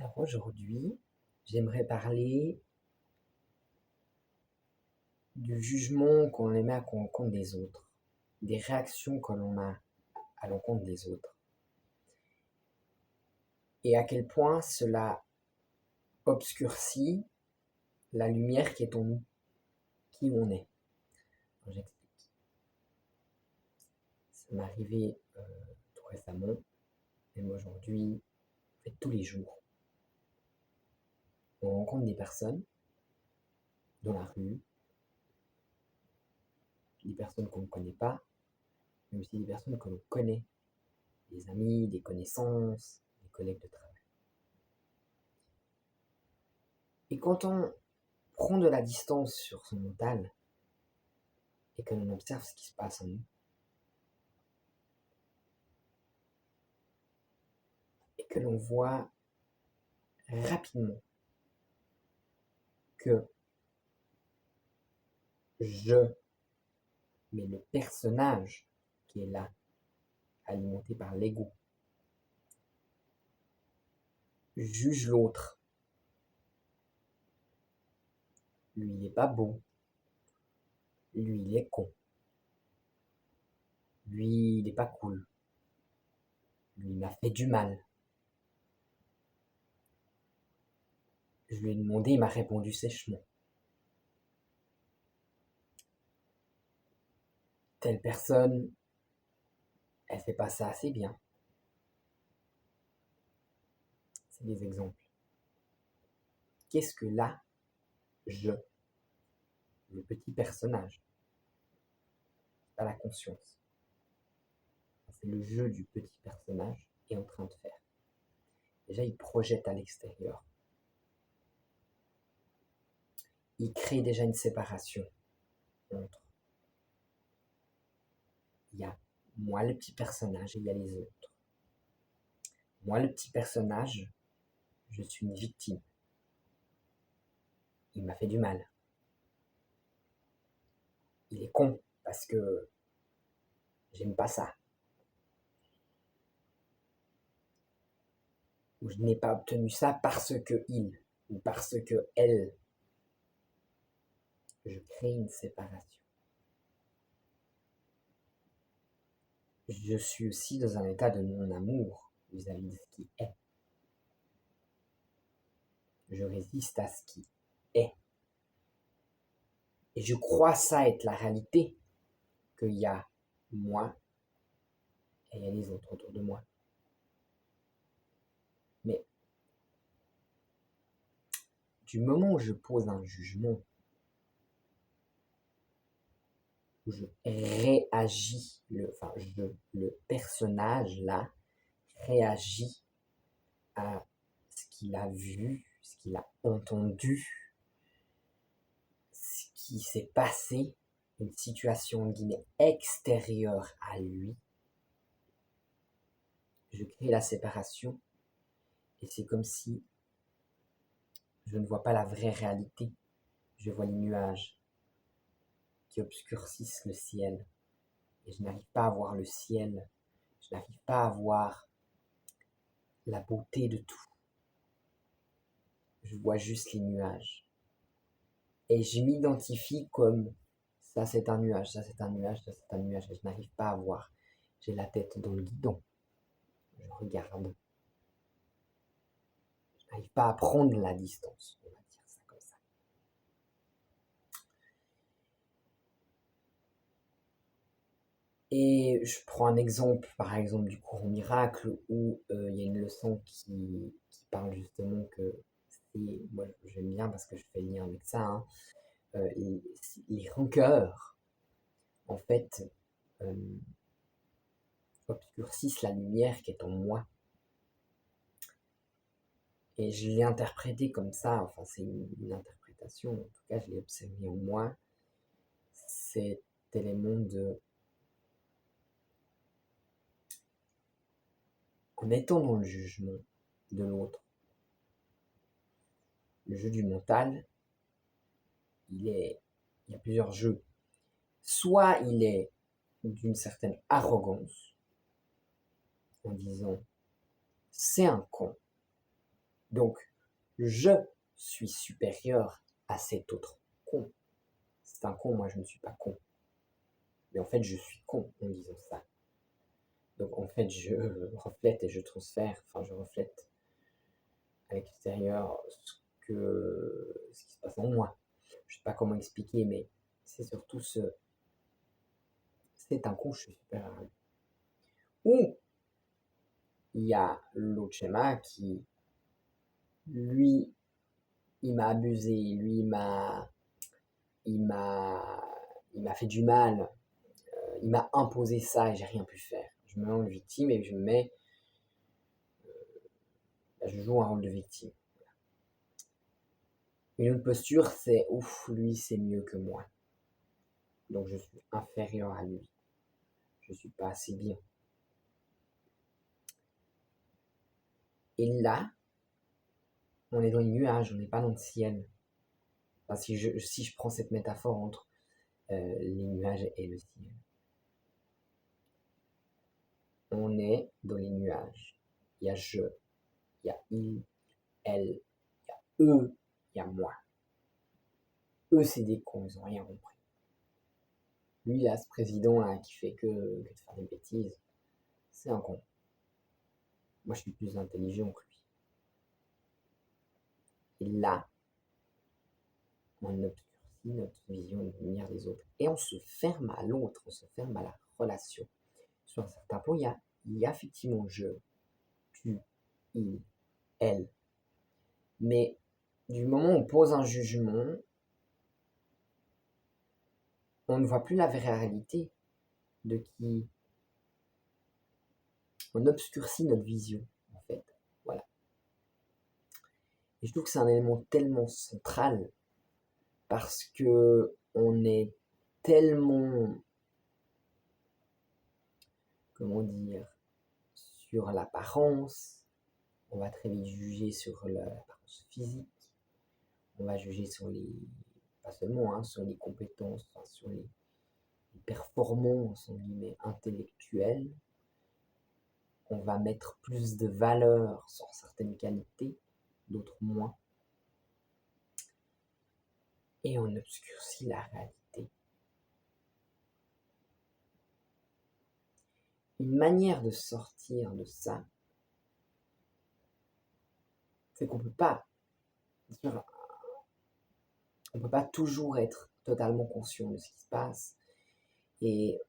Alors aujourd'hui, j'aimerais parler du jugement qu'on émet à l'encontre des autres, des réactions que l'on a à l'encontre des autres, et à quel point cela obscurcit la lumière qui est en nous, qui on est. Alors, j'explique. Ça m'est arrivé tout récemment, même aujourd'hui, en fait tous les jours. On rencontre des personnes dans la rue, des personnes qu'on ne connaît pas, mais aussi des personnes que l'on connaît, des amis, des connaissances, des collègues de travail. Et quand on prend de la distance sur son mental et que l'on observe ce qui se passe en nous, et que l'on voit rapidement que mais le personnage qui est là, alimenté par l'ego, juge l'autre. Lui, il n'est pas beau. Lui, il est con. Lui, il n'est pas cool. Lui, il m'a fait du mal. Je lui ai demandé, il m'a répondu sèchement. Telle personne, elle fait pas ça assez bien. C'est des exemples. Qu'est-ce que là, le petit personnage, pas la conscience, c'est le jeu du petit personnage est en train de faire. Déjà, il projette à l'extérieur. Il crée déjà une séparation entre il y a moi le petit personnage et il y a les autres. Moi le petit personnage, je suis une victime. Il m'a fait du mal. Il est con parce que j'aime pas ça. Ou je n'ai pas obtenu ça parce que il ou parce que elle. Je crée une séparation. Je suis aussi dans un état de non-amour vis-à-vis de ce qui est. Je résiste à ce qui est. Et je crois ça être la réalité, qu'il y a moi et il y a les autres autour de moi. Mais du moment où je pose un jugement, où je réagis, le personnage là réagit à ce qu'il a vu, ce qu'il a entendu, ce qui s'est passé, une situation guillemets extérieure à lui, je crée la séparation et c'est comme si je ne vois pas la vraie réalité, je vois les nuages qui obscurcissent le ciel et je n'arrive pas à voir le ciel, je n'arrive pas à voir la beauté de tout. Je vois juste les nuages. Et je m'identifie comme ça c'est un nuage, ça c'est un nuage, ça c'est un nuage. Et je n'arrive pas à voir. J'ai la tête dans le guidon. Je regarde. Je n'arrive pas à prendre la distance. On va dire ça comme ça. Et je prends un exemple, par exemple, du cours miracle où il y a une leçon qui parle justement que moi j'aime bien parce que je fais le lien avec ça, hein, les rancœurs, en fait, obscurcissent la lumière qui est en moi. Et je l'ai interprété comme ça, enfin c'est une interprétation, en tout cas je l'ai observé en moi, cet élément de... En étant dans le jugement de l'autre, le jeu du mental, il y a plusieurs jeux. Soit il est d'une certaine arrogance, en disant c'est un con, Donc, je suis supérieur à cet autre con. C'est un con, moi je ne suis pas con. Mais en fait, je suis con en disant ça. Donc en fait, je reflète et je transfère, enfin je reflète à l'extérieur ce qui se passe en moi. Je ne sais pas comment expliquer, mais c'est surtout c'est un con, je suis supérieur à lui. Ou il y a l'autre schéma qui, lui, il m'a abusé, lui, il m'a fait du mal, il m'a imposé ça et j'ai rien pu faire. Je me mets en victime et je joue un rôle de victime. Une autre posture, c'est ouf, lui, c'est mieux que moi. Donc je suis inférieur à lui. Je suis pas assez bien. Et là, on est dans les nuages, on n'est pas dans le ciel. Enfin, si je prends cette métaphore entre les nuages et le ciel. On est dans les nuages. Il y a je, il y a il, elle, il y a eux, il y a moi. Eux, c'est des cons, ils n'ont rien compris. Lui, là, ce président-là, qui fait que de faire des bêtises, c'est un con. Moi, je suis plus intelligent que lui. Et là, on obscurcit notre vision de lumière des autres. Et on se ferme à l'autre, on se ferme à la relation. Sur un certain point, il y a effectivement je, tu, il, elle. Mais du moment où on pose un jugement, on ne voit plus la vraie réalité de qui. On obscurcit notre vision, en fait. Voilà. Et je trouve que c'est un élément tellement central parce que on est tellement, comment dire, sur l'apparence. On va très vite juger sur l'apparence physique. On va juger sur pas seulement, sur les compétences, sur les performances, en guillemets, intellectuelles. On va mettre plus de valeur sur certaines qualités, d'autres moins. Et on obscurcit la réalité. Une manière de sortir de ça, c'est qu'on peut pas toujours être totalement conscient de ce qui se passe. Et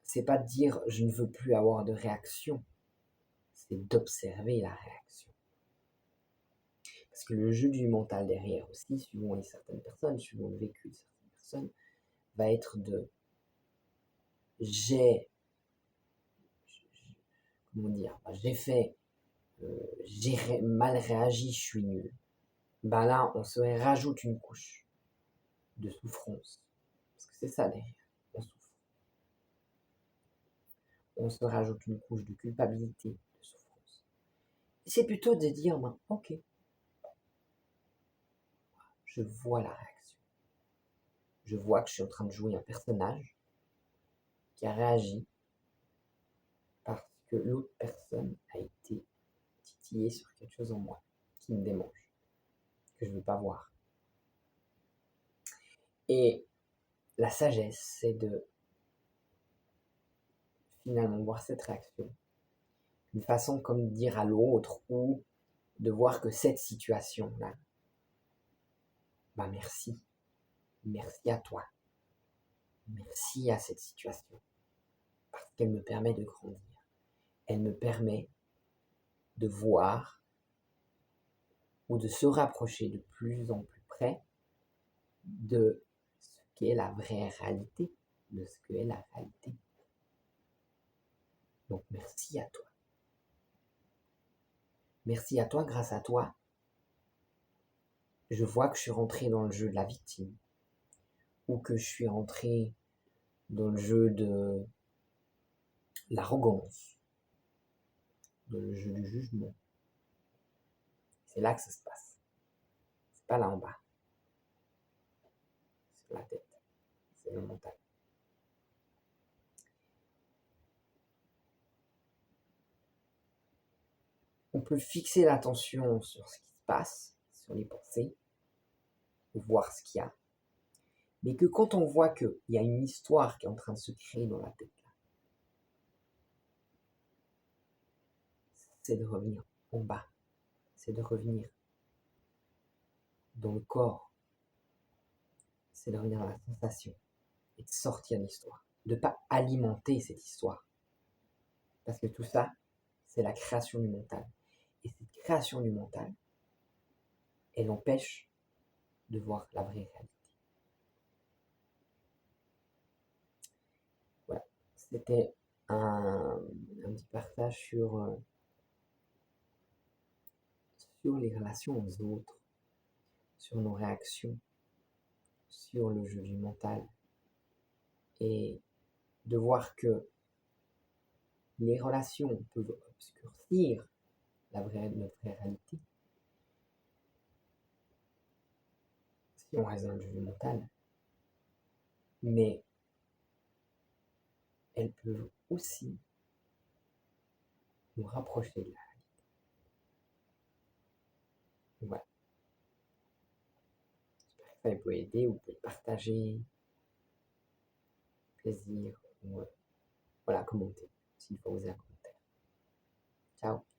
c'est pas de dire je ne veux plus avoir de réaction, c'est d'observer la réaction. Parce que le jeu du mental derrière aussi, suivant certaines personnes, suivant le vécu de certaines personnes, va être de comment dire, j'ai mal réagi, je suis nul. Là, on se rajoute une couche de souffrance. Parce que c'est ça derrière, on souffre. On se rajoute une couche de culpabilité, de souffrance. Et c'est plutôt de dire, ok, je vois la réaction. Je vois que je suis en train de jouer un personnage qui a réagi parce que l'autre personne a été titillée sur quelque chose en moi qui me démange, que je ne veux pas voir. Et la sagesse, c'est de finalement voir cette réaction d'une façon comme dire à l'autre ou de voir que cette situation-là, merci. Merci à toi. Merci à cette situation. Parce qu'elle me permet de grandir. Elle me permet de voir ou de se rapprocher de plus en plus près de ce qu'est la vraie réalité, de ce qu'est la réalité. Donc merci à toi. Merci à toi, grâce à toi, je vois que je suis rentré dans le jeu de la victime ou que je suis rentré dans le jeu de l'arrogance, dans le jeu du jugement. C'est là que ça se passe. C'est pas là en bas. C'est la tête. C'est le mental. on peut fixer l'attention sur ce qui se passe, sur les pensées, voir ce qu'il y a, mais que quand on voit qu'il y a une histoire qui est en train de se créer dans la tête, là, c'est de revenir en bas, c'est de revenir dans le corps, c'est de revenir dans la sensation et de sortir l'histoire, de ne pas alimenter cette histoire. Parce que tout ça, c'est la création du mental. Et cette création du mental, elle empêche de voir la vraie réalité. Voilà, c'était un petit partage sur les relations aux autres, sur nos réactions, sur le jeu du mental, et de voir que les relations peuvent obscurcir notre vraie réalité si on reste dans le jeu du mental, mais elles peuvent aussi nous rapprocher de la réalité. Voilà. J'espère que ça peut aider, vous pouvez partager, plaisir, ou voilà, commenter, s'il faut oser un commentaire. Ciao.